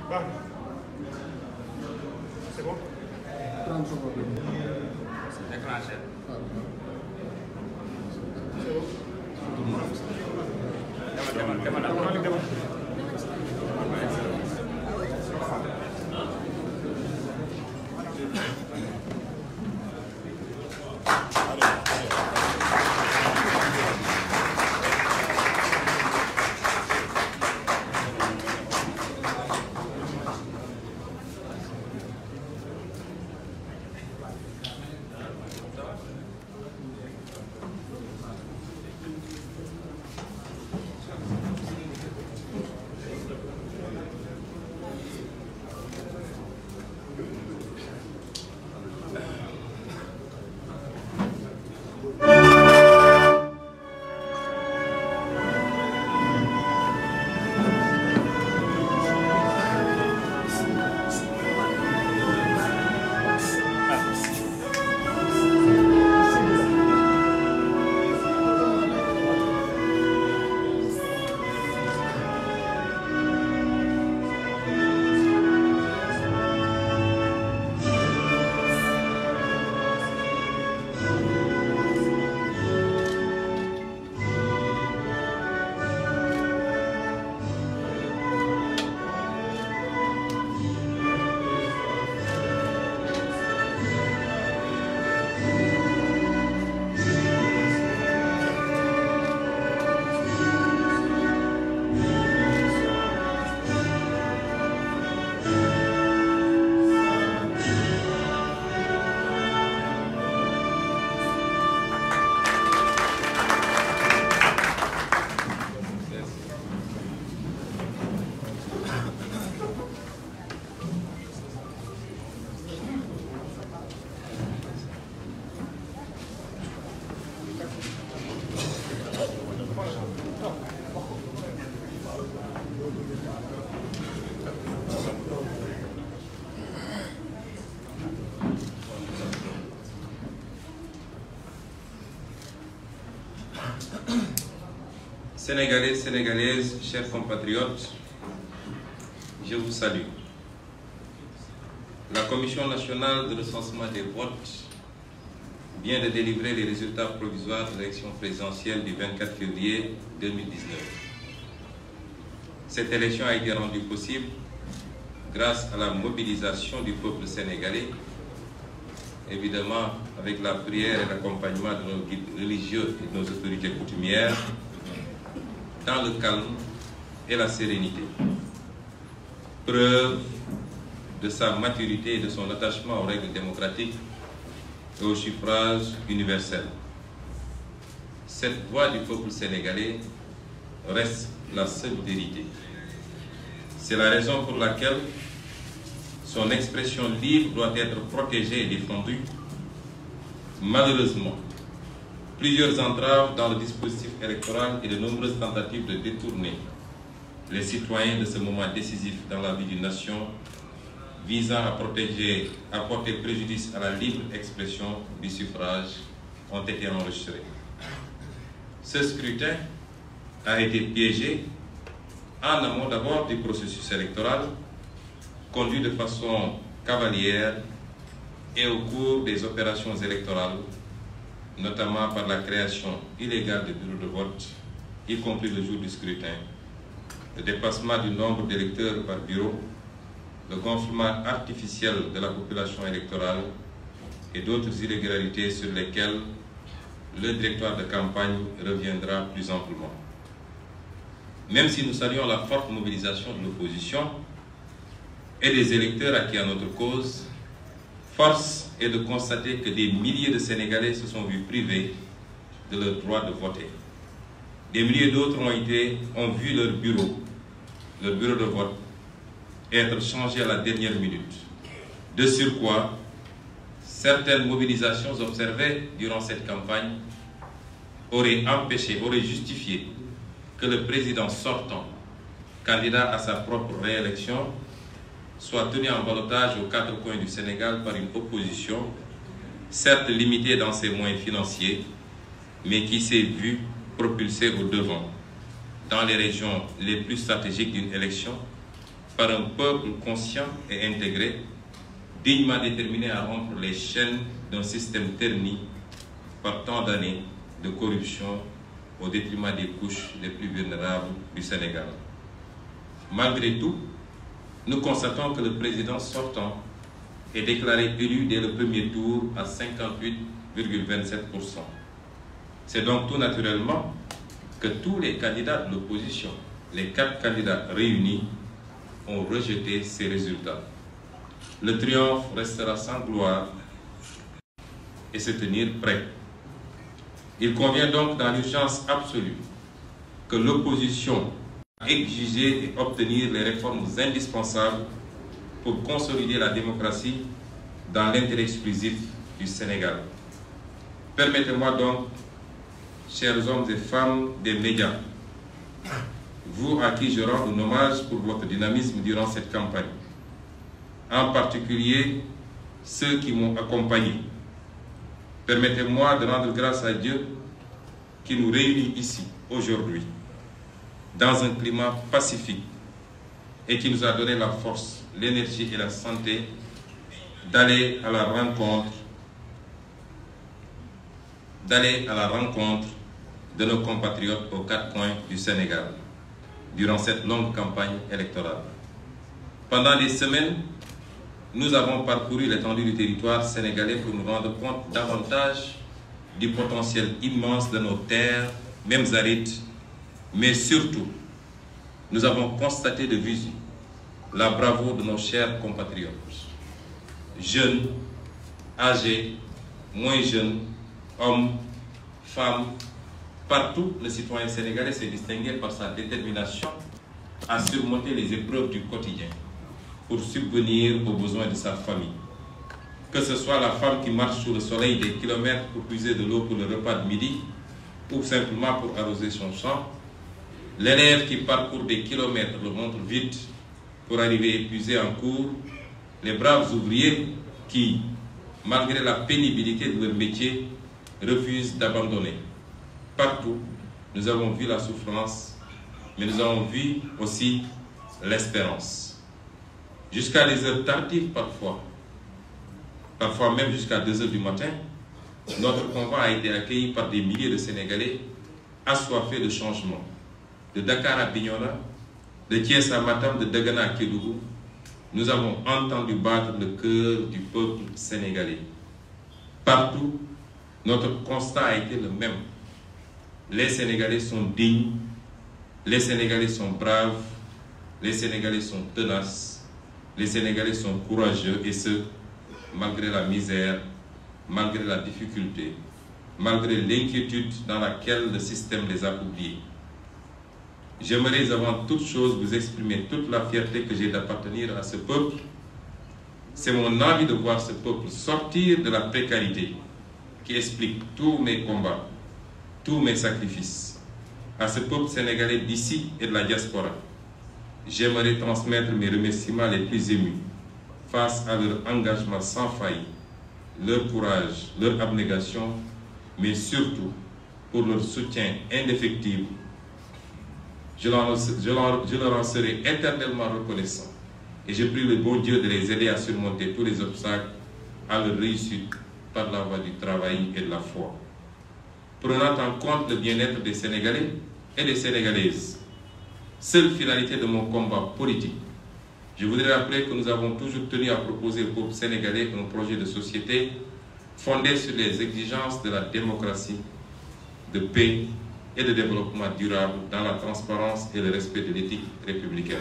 C'est bon? 30 secondes. Déclenché. C'est bon? Demal. Sénégalais, Sénégalaises, chers compatriotes, je vous salue. La Commission nationale de recensement des votes vient de délivrer les résultats provisoires de l'élection présidentielle du 24 février 2019. Cette élection a été rendue possible grâce à la mobilisation du peuple sénégalais, évidemment avec la prière et l'accompagnement de nos guides religieux et de nos autorités coutumières, dans le calme et la sérénité. Preuve de sa maturité et de son attachement aux règles démocratiques et au suffrage universel. Cette voix du peuple sénégalais reste la seule vérité. C'est la raison pour laquelle son expression libre doit être protégée et défendue. Malheureusement, plusieurs entraves dans le dispositif électoral et de nombreuses tentatives de détourner les citoyens de ce moment décisif dans la vie d'une nation visant à porter préjudice à la libre expression du suffrage ont été enregistrés. Ce scrutin a été piégé en amont d'abord du processus électoral, conduit de façon cavalière et au cours des opérations électorales, notamment par la création illégale de bureaux de vote, y compris le jour du scrutin, le dépassement du nombre d'électeurs par bureau, le gonflement artificiel de la population électorale et d'autres irrégularités sur lesquelles le directoire de campagne reviendra plus amplement. Même si nous saluons la forte mobilisation de l'opposition et des électeurs acquis à notre cause, force est de constater que des milliers de Sénégalais se sont vus privés de leur droit de voter. Des milliers d'autres ont vu leur bureau de vote être changé à la dernière minute. De surcroît, certaines mobilisations observées durant cette campagne auraient justifié que le président sortant, candidat à sa propre réélection, soit tenu en ballottage aux quatre coins du Sénégal par une opposition, certes limitée dans ses moyens financiers, mais qui s'est vue propulsée au devant dans les régions les plus stratégiques d'une élection par un peuple conscient et intégré, dignement déterminé à rompre les chaînes d'un système terni par tant d'années de corruption au détriment des couches les plus vulnérables du Sénégal. Malgré tout, nous constatons que le président sortant est déclaré élu dès le premier tour à 58,27%. C'est donc tout naturellement que tous les candidats de l'opposition, les 4 candidats réunis, ont rejeté ces résultats. Le triomphe restera sans gloire et se tenir prêt. Il convient donc dans l'urgence absolue que l'opposition exige et obtenir les réformes indispensables pour consolider la démocratie dans l'intérêt exclusif du Sénégal. Permettez-moi donc, chers hommes et femmes des médias, vous à qui je rends un hommage pour votre dynamisme durant cette campagne, en particulier ceux qui m'ont accompagné. Permettez-moi de rendre grâce à Dieu qui nous réunit ici, aujourd'hui, dans un climat pacifique et qui nous a donné la force, l'énergie et la santé d'aller à la rencontre de nos compatriotes aux 4 coins du Sénégal durant cette longue campagne électorale. Pendant des semaines, nous avons parcouru l'étendue du territoire sénégalais pour nous rendre compte davantage du potentiel immense de nos terres, même arides, mais surtout, nous avons constaté de visu la bravoure de nos chers compatriotes, jeunes, âgés, moins jeunes, hommes, femmes. Partout, le citoyen sénégalais s'est distingué par sa détermination à surmonter les épreuves du quotidien pour subvenir aux besoins de sa famille. Que ce soit la femme qui marche sous le soleil des kilomètres pour puiser de l'eau pour le repas de midi ou simplement pour arroser son champ, l'élève qui parcourt des kilomètres le ventre vide pour arriver épuisé en cours, les braves ouvriers qui, malgré la pénibilité de leur métier, refusent d'abandonner. Partout, nous avons vu la souffrance, mais nous avons vu aussi l'espérance. Jusqu'à des heures tardives parfois même jusqu'à 2 heures du matin, notre convoi a été accueilli par des milliers de Sénégalais assoiffés de changement. De Dakar à Bignona, de Thiès à Matam, de Dagana à Kédougou, nous avons entendu battre le cœur du peuple sénégalais. Partout, notre constat a été le même. Les Sénégalais sont dignes, les Sénégalais sont braves, les Sénégalais sont tenaces, les Sénégalais sont courageux, et ce, malgré la misère, malgré la difficulté, malgré l'inquiétude dans laquelle le système les a oubliés. J'aimerais avant toute chose vous exprimer toute la fierté que j'ai d'appartenir à ce peuple. C'est mon envie de voir ce peuple sortir de la précarité qui explique tous mes combats, tous mes sacrifices. À ce peuple sénégalais d'ici et de la diaspora, j'aimerais transmettre mes remerciements les plus émus face à leur engagement sans faille, leur courage, leur abnégation, mais surtout pour leur soutien indéfectible. Je leur en serai éternellement reconnaissant et je prie le bon Dieu de les aider à surmonter tous les obstacles à leur réussite par la voie du travail et de la foi. Prenant en compte le bien-être des Sénégalais et des Sénégalaises, seule finalité de mon combat politique, je voudrais rappeler que nous avons toujours tenu à proposer au peuple sénégalais un projet de société fondé sur les exigences de la démocratie, de paix et de développement durable dans la transparence et le respect de l'éthique républicaine.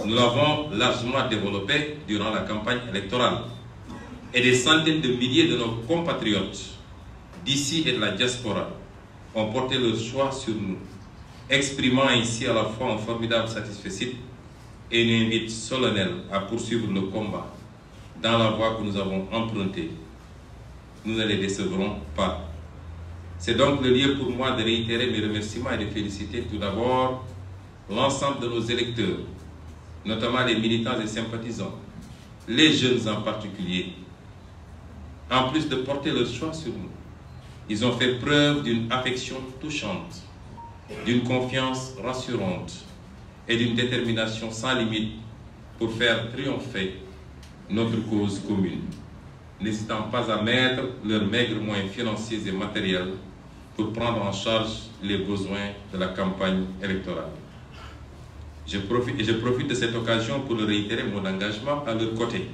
Nous l'avons largement développé durant la campagne électorale et des centaines de milliers de nos compatriotes d'ici et de la diaspora ont porté leur choix sur nous, exprimant ainsi à la fois un formidable satisfecit et une invite solennelle à poursuivre le combat dans la voie que nous avons empruntée. Nous ne les décevrons pas. C'est donc le lieu pour moi de réitérer mes remerciements et de féliciter tout d'abord l'ensemble de nos électeurs, notamment les militants et sympathisants, les jeunes en particulier. En plus de porter leur choix sur nous, ils ont fait preuve d'une affection touchante, d'une confiance rassurante et d'une détermination sans limite pour faire triompher notre cause commune, n'hésitant pas à mettre leurs maigres moyens financiers et matériels pour prendre en charge les besoins de la campagne électorale. Je profite de cette occasion pour leur réitérer mon engagement à leur côté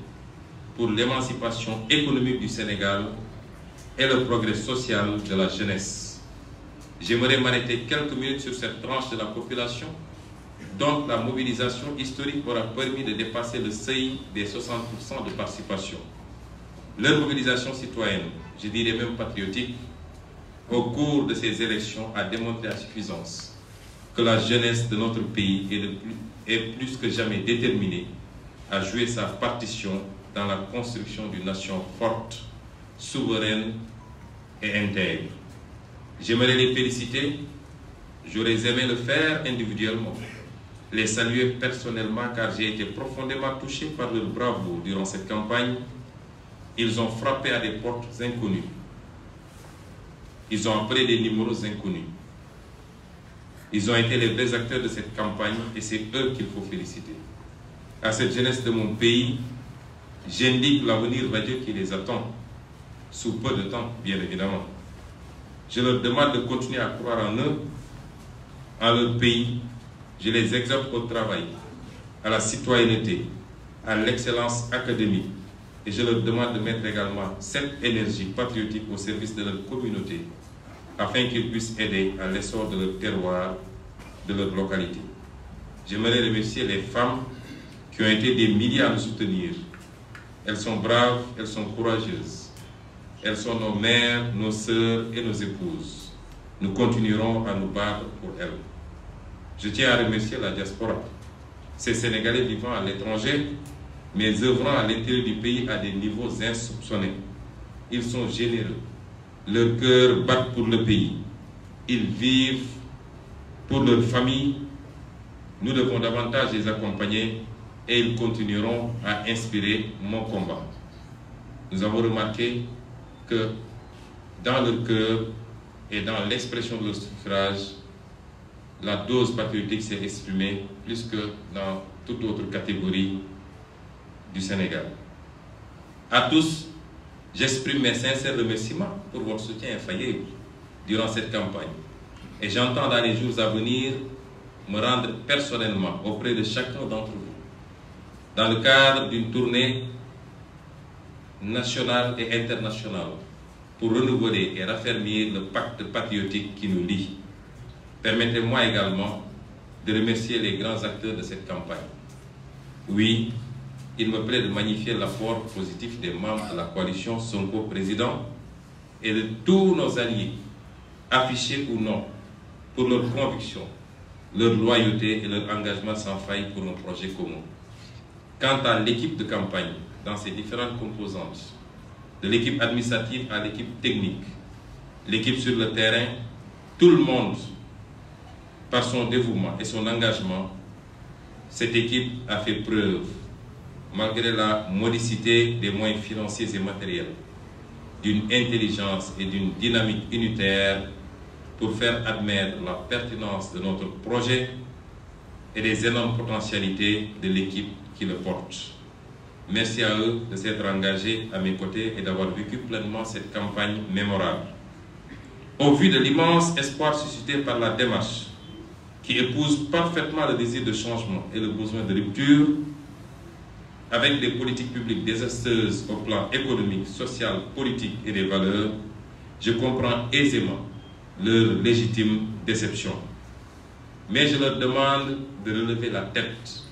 pour l'émancipation économique du Sénégal et le progrès social de la jeunesse. J'aimerais m'arrêter quelques minutes sur cette tranche de la population dont la mobilisation historique aura permis de dépasser le seuil des 60% de participation. Leur mobilisation citoyenne, je dirais même patriotique, au cours de ces élections a démontré à suffisance que la jeunesse de notre pays est plus que jamais déterminée à jouer sa partition dans la construction d'une nation forte, souveraine et intègre. J'aimerais les féliciter, j'aurais aimé le faire individuellement, les saluer personnellement car j'ai été profondément touché par leur bravoure durant cette campagne. Ils ont frappé à des portes inconnues. Ils ont appelé des numéros inconnus. Ils ont été les vrais acteurs de cette campagne et c'est eux qu'il faut féliciter. À cette jeunesse de mon pays, j'indique l'avenir radieux qui les attend, sous peu de temps, bien évidemment. Je leur demande de continuer à croire en eux, en leur pays. Je les exhorte au travail, à la citoyenneté, à l'excellence académique. Et je leur demande de mettre également cette énergie patriotique au service de leur communauté, afin qu'ils puissent aider à l'essor de leur terroir, de leur localité. J'aimerais remercier les femmes qui ont été des milliers à nous soutenir. Elles sont braves, elles sont courageuses. Elles sont nos mères, nos sœurs et nos épouses. Nous continuerons à nous battre pour elles. Je tiens à remercier la diaspora, ces Sénégalais vivant à l'étranger, mais œuvrant à l'intérieur du pays à des niveaux insoupçonnés. Ils sont généreux. Leurs cœurs battent pour le pays. Ils vivent pour leur famille. Nous devons davantage les accompagner et ils continueront à inspirer mon combat. Nous avons remarqué que dans leur cœur et dans l'expression de leur suffrage, la dose patriotique s'est exprimée plus que dans toute autre catégorie du Sénégal. À tous, j'exprime mes sincères remerciements pour votre soutien infaillible durant cette campagne. Et j'entends dans les jours à venir me rendre personnellement auprès de chacun d'entre vous, dans le cadre d'une tournée nationale et internationale, pour renouveler et raffermir le pacte patriotique qui nous lie. Permettez-moi également de remercier les grands acteurs de cette campagne. Oui, il me plaît de magnifier l'apport positif des membres de la coalition Sonko Président et de tous nos alliés, affichés ou non, pour leur conviction, leur loyauté et leur engagement sans faille pour un projet commun. Quant à l'équipe de campagne, dans ses différentes composantes, de l'équipe administrative à l'équipe technique, l'équipe sur le terrain, tout le monde, par son dévouement et son engagement, cette équipe a fait preuve, malgré la modicité des moyens financiers et matériels, d'une intelligence et d'une dynamique unitaire pour faire admettre la pertinence de notre projet et des énormes potentialités de l'équipe qui le porte. Merci à eux de s'être engagés à mes côtés et d'avoir vécu pleinement cette campagne mémorable. Au vu de l'immense espoir suscité par la démarche, qui épouse parfaitement le désir de changement et le besoin de rupture, avec des politiques publiques désastreuses au plan économique, social, politique et des valeurs, je comprends aisément leur légitime déception. Mais je leur demande de relever la tête,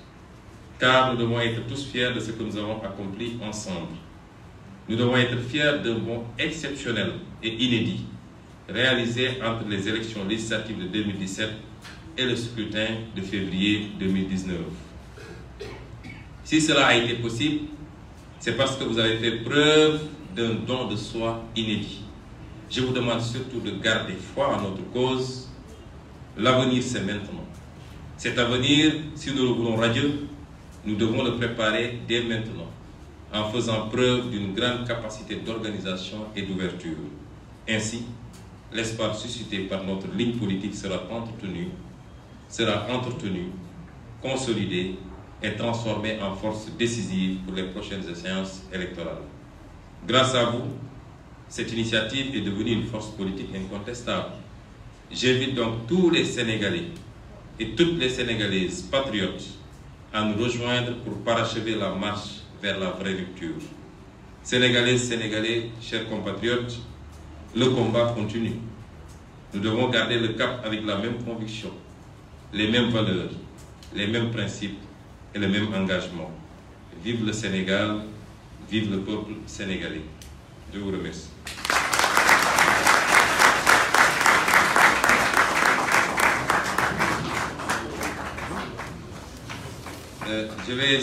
car nous devons être tous fiers de ce que nous avons accompli ensemble. Nous devons être fiers d'un bond exceptionnel et inédit, réalisé entre les élections législatives de 2017 et le scrutin de février 2019. Si cela a été possible, c'est parce que vous avez fait preuve d'un don de soi inédit. Je vous demande surtout de garder foi en notre cause. L'avenir, c'est maintenant. Cet avenir, si nous le voulons radieux, nous devons le préparer dès maintenant, en faisant preuve d'une grande capacité d'organisation et d'ouverture. Ainsi, l'espoir suscité par notre ligne politique sera entretenu consolidée et transformée en force décisive pour les prochaines séances électorales. Grâce à vous, cette initiative est devenue une force politique incontestable. J'invite donc tous les Sénégalais et toutes les Sénégalaises patriotes à nous rejoindre pour parachever la marche vers la vraie rupture. Sénégalaises, Sénégalais, chers compatriotes, le combat continue. Nous devons garder le cap avec la même conviction, les mêmes valeurs, les mêmes principes et le même engagement. Vive le Sénégal, vive le peuple sénégalais. Je vous remercie. Je vais